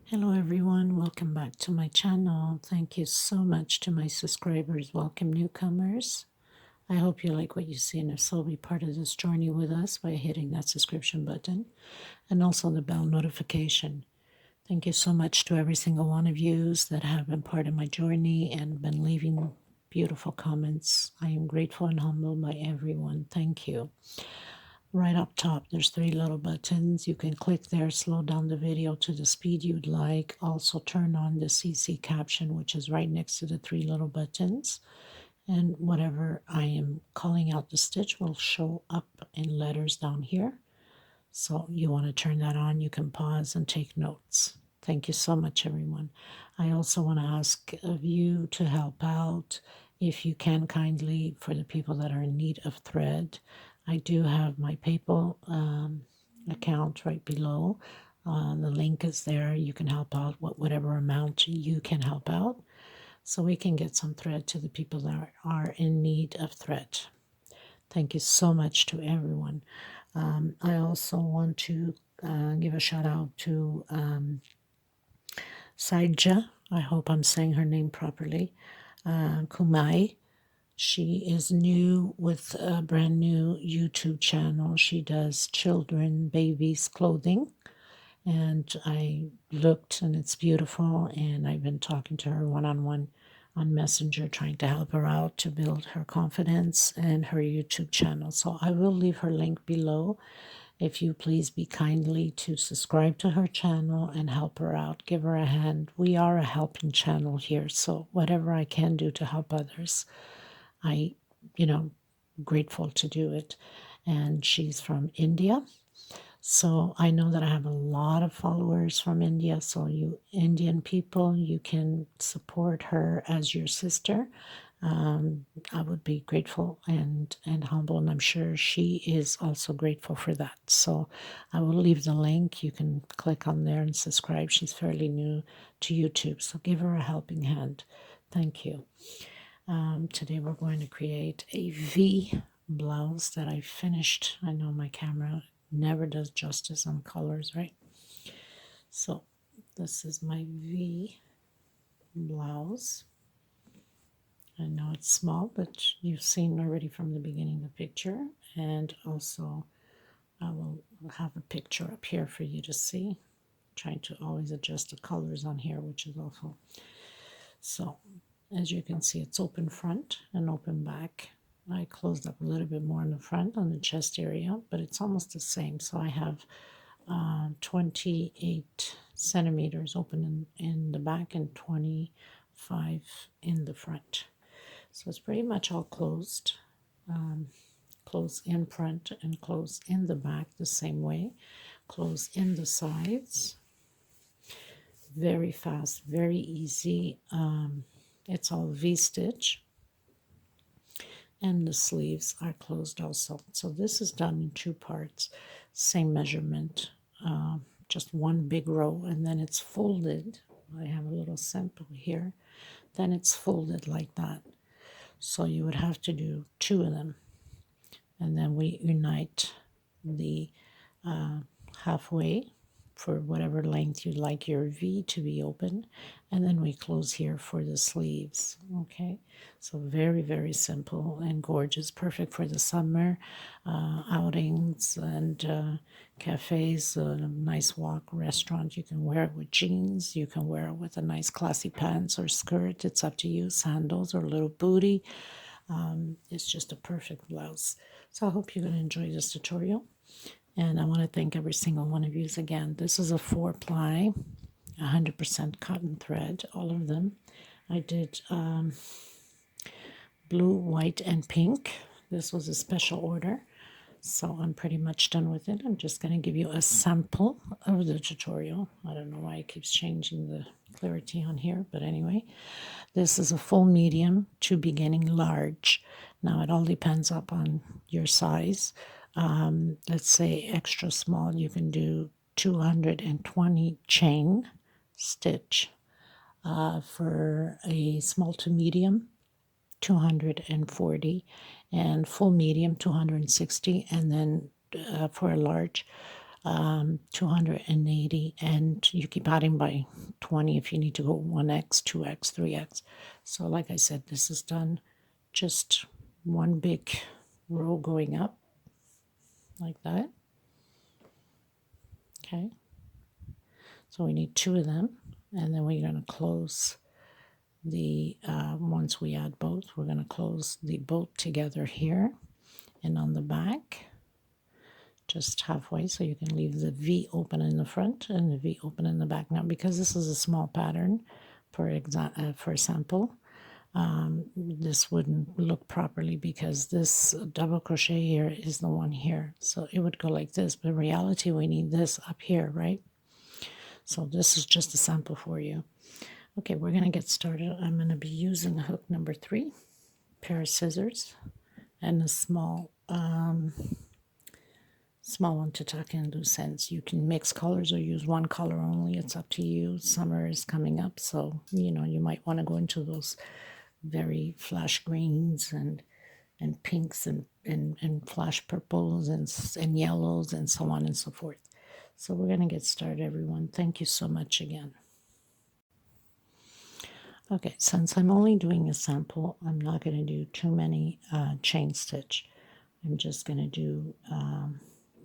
Hello everyone, welcome back to my channel. Thank you so much to my subscribers. Welcome newcomers. I hope you like what you see, and if so, be part of this journey with us by hitting that subscription button and also the bell notification. Thank you so much to every single one of you that have been part of my journey and been leaving beautiful comments. I am grateful and humbled by everyone. Thank you. Right up top, there's three little buttons. You can click there, slow down the video to the speed you'd like. Also turn on the CC caption, which is right next to the three little buttons. And whatever I am calling out the stitch will show up in letters down here. So you want to turn that on. You can pause and take notes. Thank you so much, everyone. I also want to ask of you to help out, if you can kindly, for the people that are in need of thread. I do have my PayPal account right below. The link is there. You can help out whatever amount you can help out, so we can get some thread to the people that are in need of thread. Thank you so much to everyone. I also want to give a shout out to Shailja. I hope I'm saying her name properly. Kumai. She is new with a brand new YouTube channel. She does children, babies, clothing. And I looked, and it's beautiful. And I've been talking to her one-on-one on Messenger, trying to help her out to build her confidence and her YouTube channel. So I will leave her link below. If you please be kindly to subscribe to her channel and help her out, give her a hand. We are a helping channel here, so whatever I can do to help others, I, grateful to do it. And she's from India. So I know that I have a lot of followers from India. So you Indian people, you can support her as your sister. I would be grateful and humble, and I'm sure she is also grateful for that. So I will leave the link. You can click on there and subscribe. She's fairly new to YouTube, so give her a helping hand. Thank you. Today we're going to create a V blouse that I finished. I know my camera never does justice on colors, right? So this is my V blouse. I know it's small, but you've seen already from the beginning the picture, and also I will have a picture up here for you to see. Trying to always adjust the colors on here, which is awful. So as you can see, it's open front and open back. I closed up a little bit more in the front on the chest area, but it's almost the same. So I have 28 centimeters open in the back and 25 in the front. So it's pretty much all closed. Close in front and close in the back the same way. Close in the sides. Very fast, very easy. It's all V-stitch. And the sleeves are closed also. So this is done in two parts. Same measurement. Just one big row, and then it's folded. I have a little sample here. Then it's folded like that. So you would have to do two of them. And then we unite the halfway for whatever length you'd like your V to be open. And then we close here for the sleeves. Okay, so very, very simple and gorgeous. Perfect for the summer outings and cafes, a nice walk, restaurant. You can wear it with jeans. You can wear it with a nice classy pants or skirt. It's up to you. Sandals or a little booty. It's just a perfect blouse. So I hope you're going to enjoy this tutorial. And I want to thank every single one of you again. This is a 4-ply, 100% cotton thread, all of them. I did blue, white, and pink. This was a special order, so I'm pretty much done with it. I'm just going to give you a sample of the tutorial. I don't know why it keeps changing the clarity on here, but anyway, this is a full medium to beginning large. Now it all depends upon your size. Let's say extra small, you can do 220 chain stitch. For a small to medium, 240, and full medium 260, and then for a large 280, and you keep adding by 20 if you need to go 1x, 2x, 3x. So like I said, this is done just one big row going up like that. Okay, so we need 2 of them, and then we're going to close the once we add both, we're going to close the both together here and on the back just halfway, so you can leave the V open in the front and the V open in the back. Now, because this is a small pattern for sample, this wouldn't look properly because this double crochet here is the one here, so it would go like this, but in reality we need this up here, right? So this is just a sample for you. Okay, we're going to get started. I'm going to be using hook number 3, pair of scissors, and a small one to tuck in loose ends. You can mix colors or use one color only. It's up to you. Summer is coming up, so you know you might want to go into those very flash greens and pinks and flash purples and yellows and so on and so forth. So we're going to get started, everyone. Thank you so much again. Okay, since I'm only doing a sample, I'm not going to do too many chain stitch. I'm just going to do,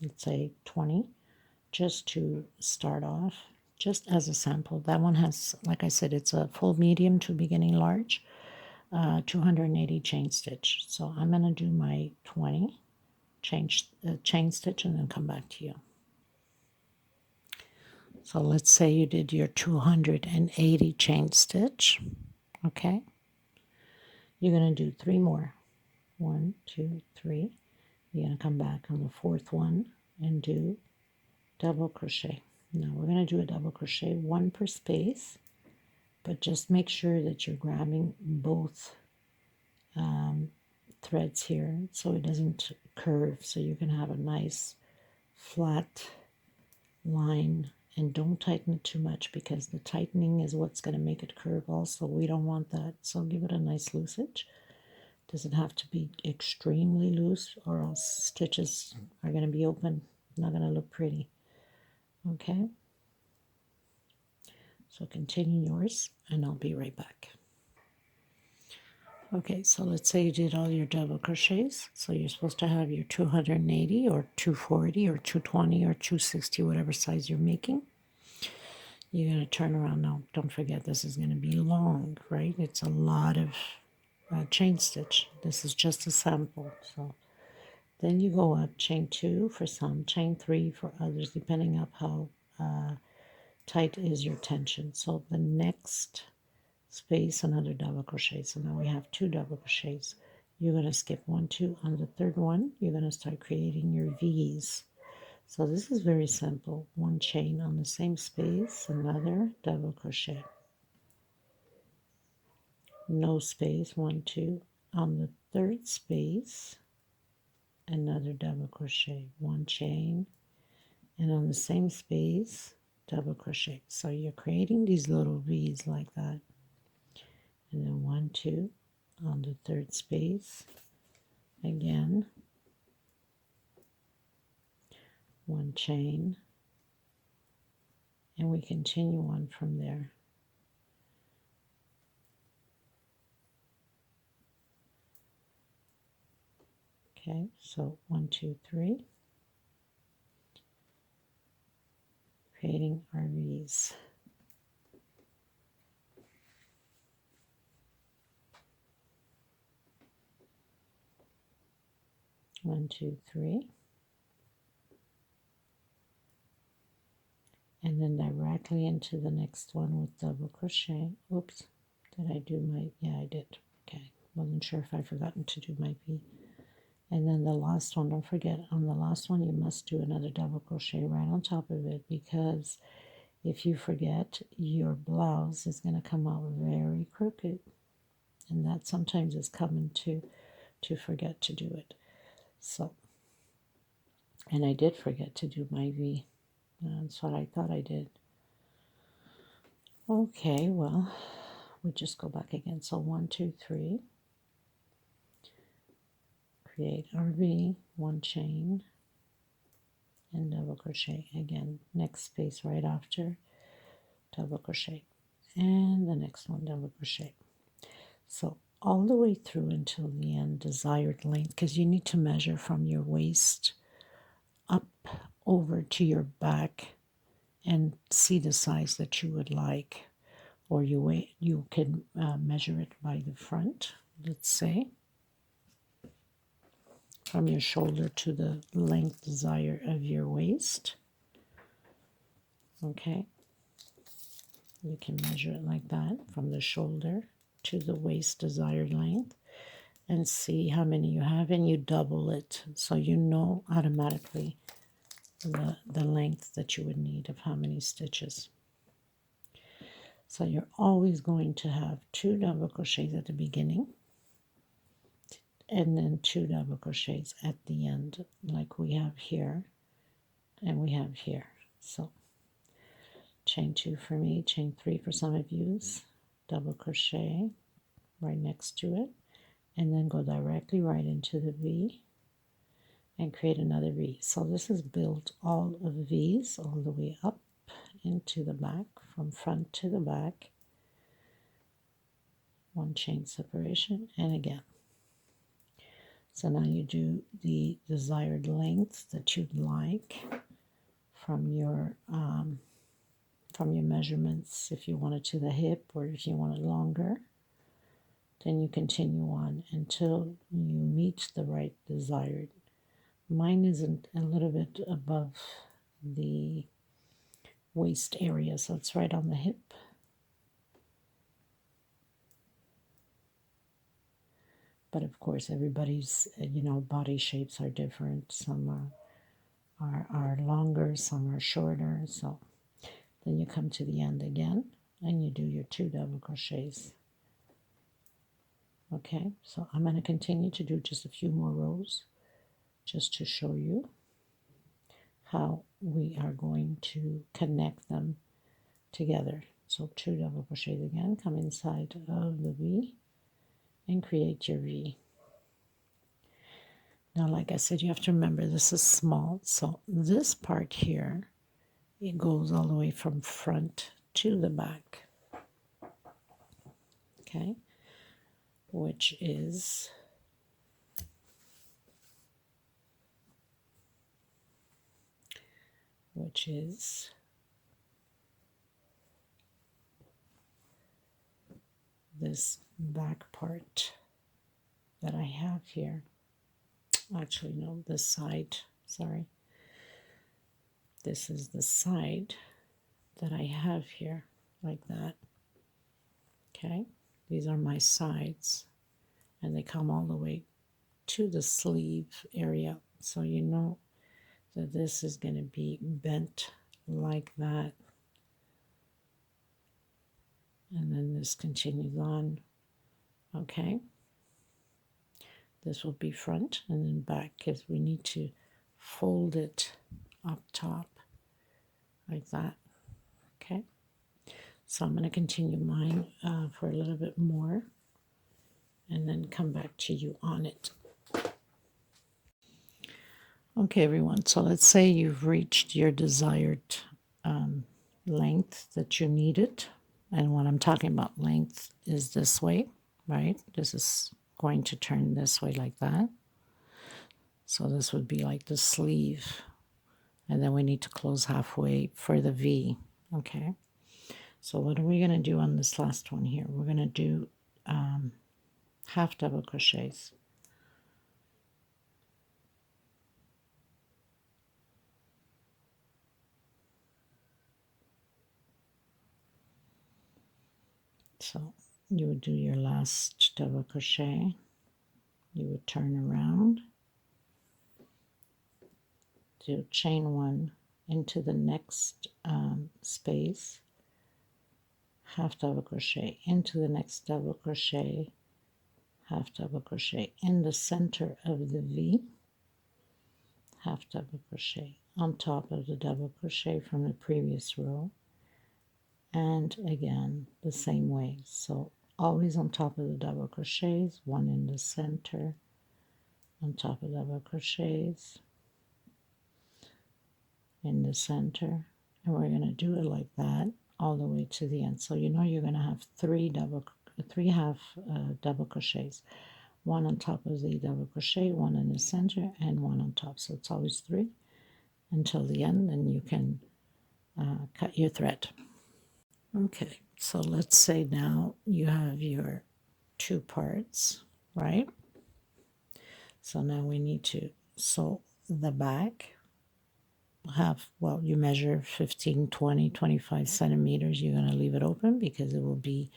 let's say 20, just to start off, just as a sample. That one has, like I said, it's a full medium to beginning large, 280 chain stitch. So I'm going to do my 20 chain stitch and then come back to you. So let's say you did your 280 chain stitch, okay? You're going to do 3 more. 1, 2, 3. You're going to come back on the 4th one and do double crochet. Now we're going to do a double crochet, 1 per space, but just make sure that you're grabbing both threads here so it doesn't curve, so you can have a nice flat line, and don't tighten it too much because the tightening is what's going to make it curve also. We don't want that, so give it a nice loosage. Doesn't have to be extremely loose or else stitches are going to be open, not going to look pretty. Okay, so continue yours and I'll be right back. Okay, so let's say you did all your double crochets. So you're supposed to have your 280 or 240 or 220 or 260, whatever size you're making. You're going to turn around now. Don't forget, this is going to be long, right? It's a lot of chain stitch. This is just a sample. So then you go up chain 2 for some, chain 3 for others, depending on how tight is your tension. So the next space, another double crochet. So now we have 2 double crochets. You're going to skip 1, 2. On the 3rd one, you're going to start creating your V's. So this is very simple. 1 chain on the same space, another double crochet. No space, 1, 2. On the 3rd space, another double crochet, 1 chain, and on the same space, double crochet. So you're creating these little V's like that. And then 1, 2 on the 3rd space, again 1 chain, and we continue on from there. Okay, so 1, 2, 3, creating our V's. One, 2, 3, and then directly into the next one with double crochet. Oops, did I do my, yeah, I did. Okay, wasn't sure if I'd forgotten to do my V. And then the last one, don't forget, on the last one you must do another double crochet right on top of it, because if you forget, your blouse is going to come out very crooked, and that sometimes is common to forget to do it. So, and I did forget to do my V. That's what I thought I did. Okay, well, we just go back again. So 1, 2, 3. Create our V, 1 chain, and double crochet again, next space right after, double crochet, and the next one double crochet. So all the way through until the end, desired length, because you need to measure from your waist up over to your back and see the size that you would like, or you can measure it by the front, let's say, from your shoulder to the length desire of your waist. Okay, you can measure it like that from the shoulder to the waist desired length and see how many you have, and you double it so you know automatically the length that you would need of how many stitches. So you're always going to have 2 double crochets at the beginning and then 2 double crochets at the end, like we have here and we have here. So chain 2 for me, chain 3 for some of you, double crochet right next to it, and then go directly right into the V and create another V. So this is built all of V's all the way up into the back, from front to the back, 1 chain separation, and again. So now you do the desired length that you'd like from your measurements, if you want it to the hip or if you want it longer. Then you continue on until you meet the right desired. Mine isn't a little bit above the waist area, so it's right on the hip. But of course, everybody's body shapes are different. Some are longer, some are shorter. So then you come to the end again, and you do your 2 double crochets. Okay, so I'm going to continue to do just a few more rows, just to show you how we are going to connect them together. So 2 double crochets again, come inside of the V and create your V. Now, like I said, you have to remember this is small, so this part here, it goes all the way from front to the back, okay, which is this back part that I have here. Actually, no, the side, sorry. This is the side that I have here, like that. Okay, these are my sides, and they come all the way to the sleeve area. So you know that this is going to be bent like that. And then this continues on. Okay. This will be front and then back, because we need to fold it up top like that. Okay. So I'm going to continue mine for a little bit more and then come back to you on it. Okay, everyone. So let's say you've reached your desired length that you needed. And when I'm talking about length is this way, right? This is going to turn this way like that. So this would be like the sleeve. And then we need to close halfway for the V. Okay. So what are we going to do on this last one here? We're going to do half double crochets. So you would do your last double crochet. You would turn around, do chain 1 into the next space, half double crochet into the next double crochet, half double crochet in the center of the V, half double crochet on top of the double crochet from the previous row, and again the same way. So always on top of the double crochets, 1 in the center, on top of double crochets, in the center, and we're going to do it like that all the way to the end. So you know you're going to have three half double crochets, one on top of the double crochet, one in the center, and one on top. So it's always 3 until the end, and you can cut your thread. Okay, so let's say now you have your 2 parts, right? So now we need to sew the back. Well, you measure 15, 20, 25 centimeters. You're going to leave it open because it will be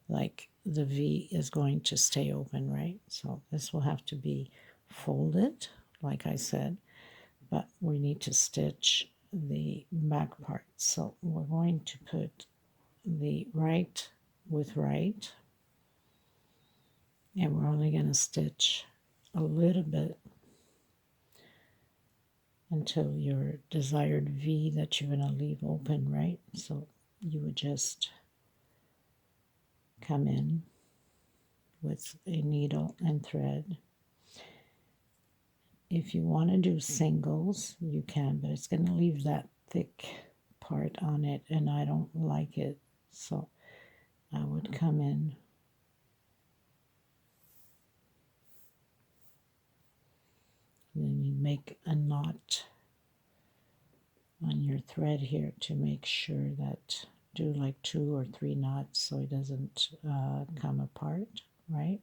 like the V is going to stay open, right? So this will have to be folded, like I said, but we need to stitch the back part. So we're going to put the right with right, and we're only going to stitch a little bit until your desired V that you're going to leave open, right? So you would just come in with a needle and thread. If you want to do singles, you can, but it's going to leave that thick part on it, and I don't like it. So I would come in and then you make a knot on your thread here to make sure that do like 2 or 3 knots so it doesn't come apart, right?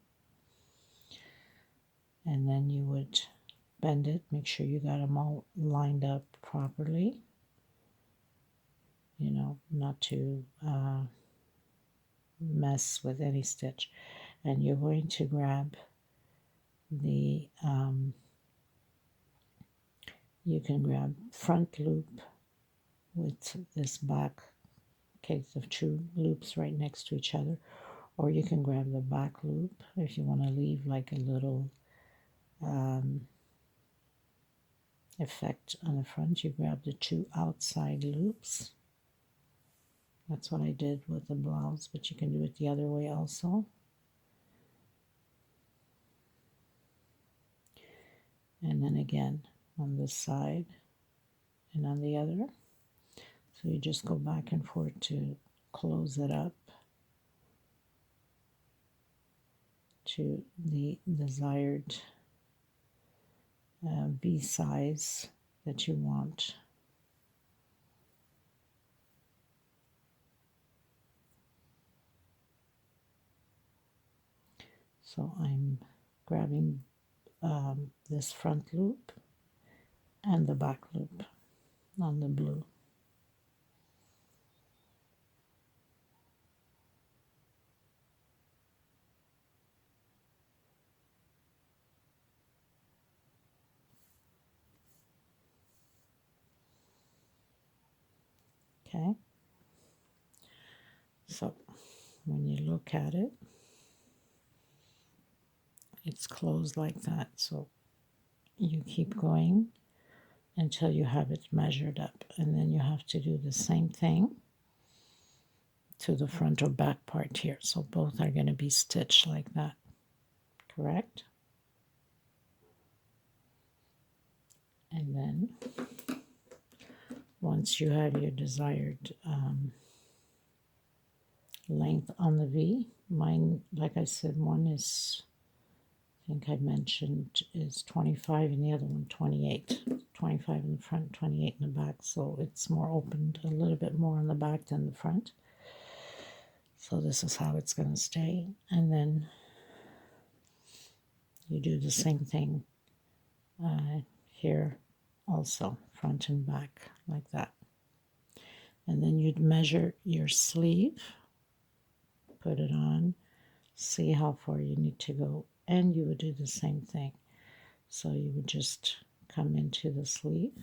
And then you would bend it, make sure you got them all lined up properly, you know, not to mess with any stitch. And you're going to grab the you can grab front loop with this back case of 2 loops right next to each other, or you can grab the back loop if you want to leave like a little effect on the front. You grab the 2 outside loops. That's what I did with the blouse, but you can do it the other way also. And then again on this side and on the other. So you just go back and forth to close it up to the desired V size that you want. So I'm grabbing this front loop and the back loop on the blue. Okay, so when you look at it, it's closed like that. So you keep going until you have it measured up, and then you have to do the same thing to the front or back part here. So both are going to be stitched like that, correct? And then once you have your desired length on the V, mine, like I said, one is, I think I mentioned, is 25 and the other one 28. 25 in the front, 28 in the back, so it's more opened a little bit more on the back than the front. So this is how it's going to stay. And then you do the same thing here also, front and back, like that. And then you'd measure your sleeve, put it on, see how far you need to go, and you would do the same thing. So you would just come into the sleeve,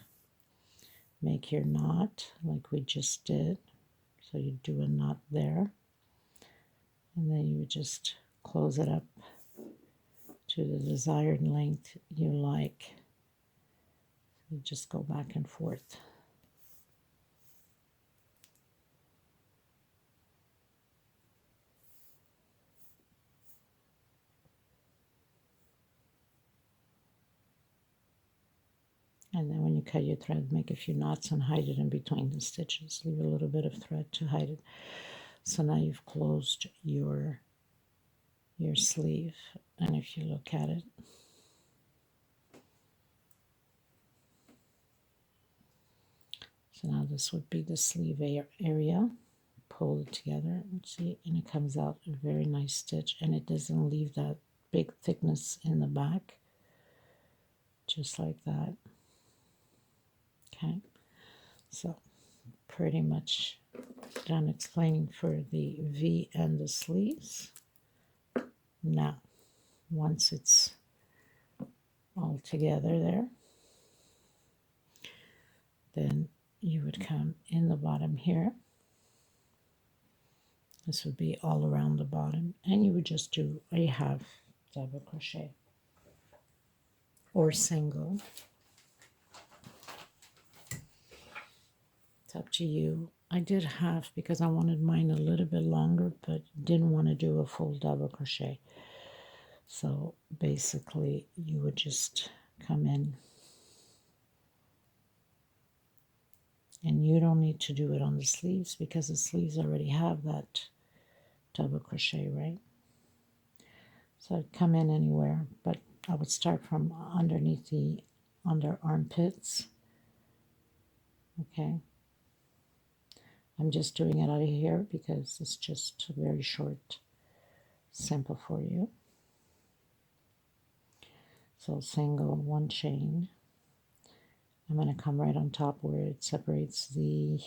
make your knot like we just did. So you do a knot there, and then you would just close it up to the desired length you like. You just go back and forth. And then when you cut your thread, make a few knots and hide it in between the stitches. Leave a little bit of thread to hide it. So now you've closed your sleeve. And if you look at it, so now this would be the sleeve area. Pull it together and see, and it comes out a very nice stitch, and it doesn't leave that big thickness in the back, just like that. Okay, so pretty much done explaining for the V and the sleeves. Now, once it's all together there, then you would come in the bottom here. This would be all around the bottom, and you would just do a half double crochet or single. It's up to you. I did half because I wanted mine a little bit longer, but didn't want to do a full double crochet. So basically you would just come in, and you don't need to do it on the sleeves because the sleeves already have that double crochet, right? So I'd come in anywhere, but I would start from underneath the under armpits. Okay, I'm just doing it out of here because it's just very short, simple for you. So single, one chain. I'm going to come right on top where it separates the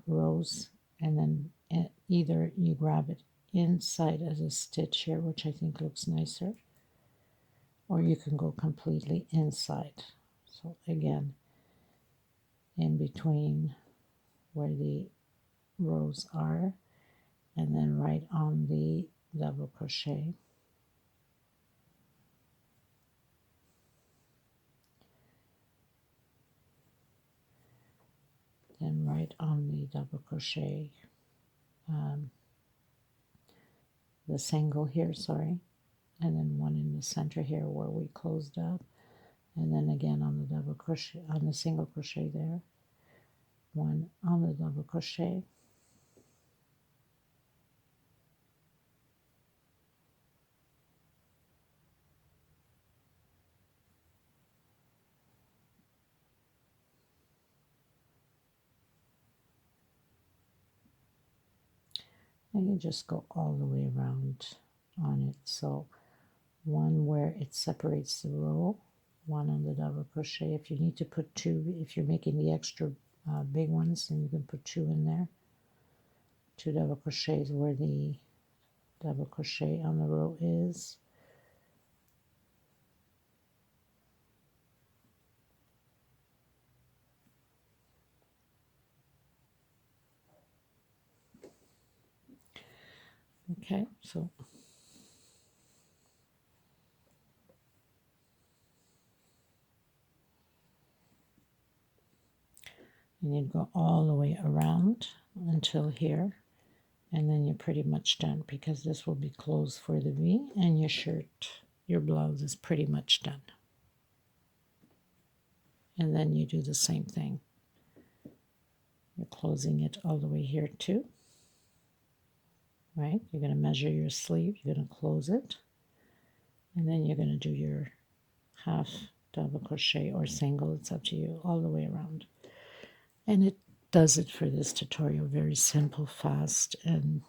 rows, and then either you grab it inside as a stitch here, which I think looks nicer, or you can go completely inside. So again, in between where the rows are, and then right on the double crochet. Then right on the double crochet, the single here, sorry, and then one in the center here where we closed up, and then again on the double crochet, on the single crochet there, one on the double crochet, and you just go all the way around on it. So one where it separates the row, one on the double crochet. If you need to put two, if you're making the extra big ones, then you can put two in there. Two double crochets where the double crochet on the row is. Okay, so and you'd go all the way around until here, and then you're pretty much done because this will be closed for the V, and your shirt, your blouse is pretty much done. And then you do the same thing. You're closing it all the way here too. Right? You're going to measure your sleeve, you're going to close it, and then you're going to do your half double crochet or single, it's up to you, all the way around. And it does it for this tutorial. Very simple, fast, and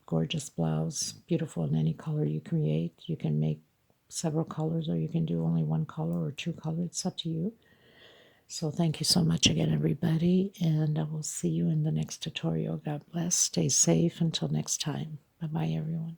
gorgeous blouse, beautiful in any color you create. You can make several colors, or you can do only one color or two colors, it's up to you. So thank you so much again, everybody, and I will see you in the next tutorial. God bless. Stay safe until next time. Bye-bye, everyone.